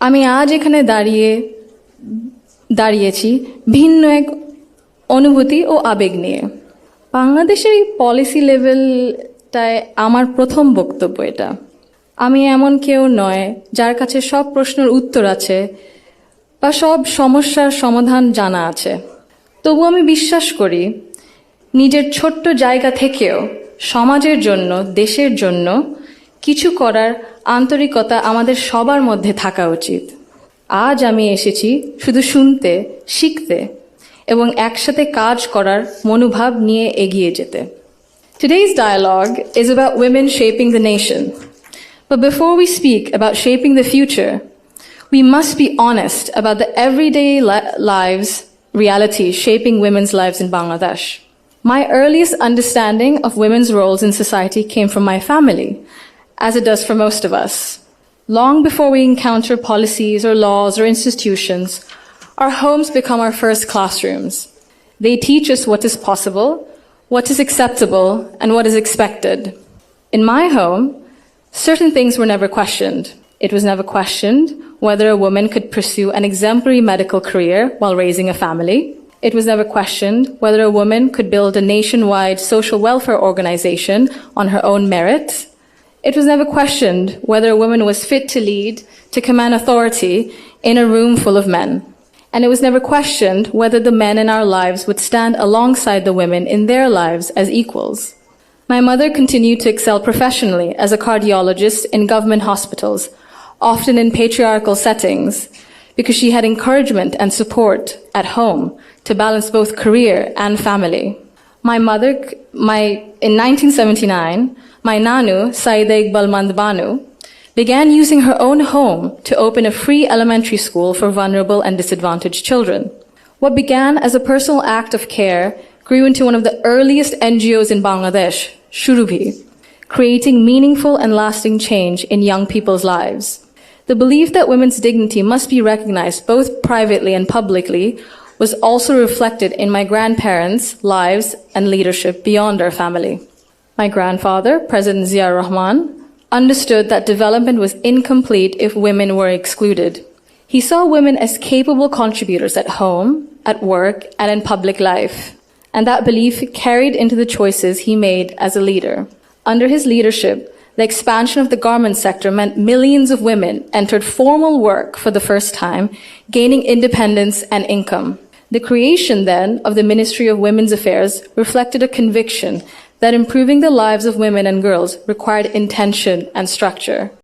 আমি আজ এখানে দাঁড়িয়েছি ভিন্ন এক অনুভূতি ও আবেগ নিয়ে। বাংলাদেশের এই পলিসি লেভেলটায় আমার প্রথম বক্তব্য এটা। আমি এমন কেউ নয় যার কাছে সব প্রশ্নের উত্তর আছে বা সব সমস্যার সমাধান জানা আছে। তবু আমি বিশ্বাস করি নিজের ছোট্ট জায়গা থেকেও সমাজের জন্য, দেশের জন্য কিছু করার আন্তরিকতা আমাদের সবার মধ্যে থাকা উচিত। আজ আমি এসেছি শুধু শুনতে, শিখতে এবং একসাথে কাজ করার মনোভাব নিয়ে এগিয়ে যেতে। Today's dialogue is about women shaping the nation. But before we speak about shaping the future, we must be honest about the everyday reality shaping women's lives in Bangladesh. My earliest understanding of women's roles in society came from my family, as it does for most of us. Long before we encounter policies or laws or institutions, our homes become our first classrooms. They teach us what is possible, what is acceptable, and what is expected. In my home, certain things were never questioned. It was never questioned whether a woman could pursue an exemplary medical career while raising a family. It was never questioned whether a woman could build a nationwide social welfare organization on her own merit. It was never questioned whether a woman was fit to lead, to command authority in a room full of men. And it was never questioned whether the men in our lives would stand alongside the women in their lives as equals. My mother continued to excel professionally as a cardiologist in government hospitals, often in patriarchal settings, because she had encouragement and support at home to balance both career and family. In 1979, my Nanu, Saida Iqbal Mandbanu, began using her own home to open a free elementary school for vulnerable and disadvantaged children. What began as a personal act of care grew into one of the earliest NGOs in Bangladesh, Shurubhi, creating meaningful and lasting change in young people's lives. The belief that women's dignity must be recognized both privately and publicly was also reflected in my grandparents' lives and leadership beyond our family. My grandfather, President Zia Rahman, understood that development was incomplete if women were excluded. He saw women as capable contributors at home, at work, and in public life, and that belief carried into the choices he made as a leader. Under his leadership, the expansion of the garment sector meant millions of women entered formal work for the first time, gaining independence and income. The creation then of the Ministry of Women's Affairs reflected a conviction that improving the lives of women and girls required intention and structure.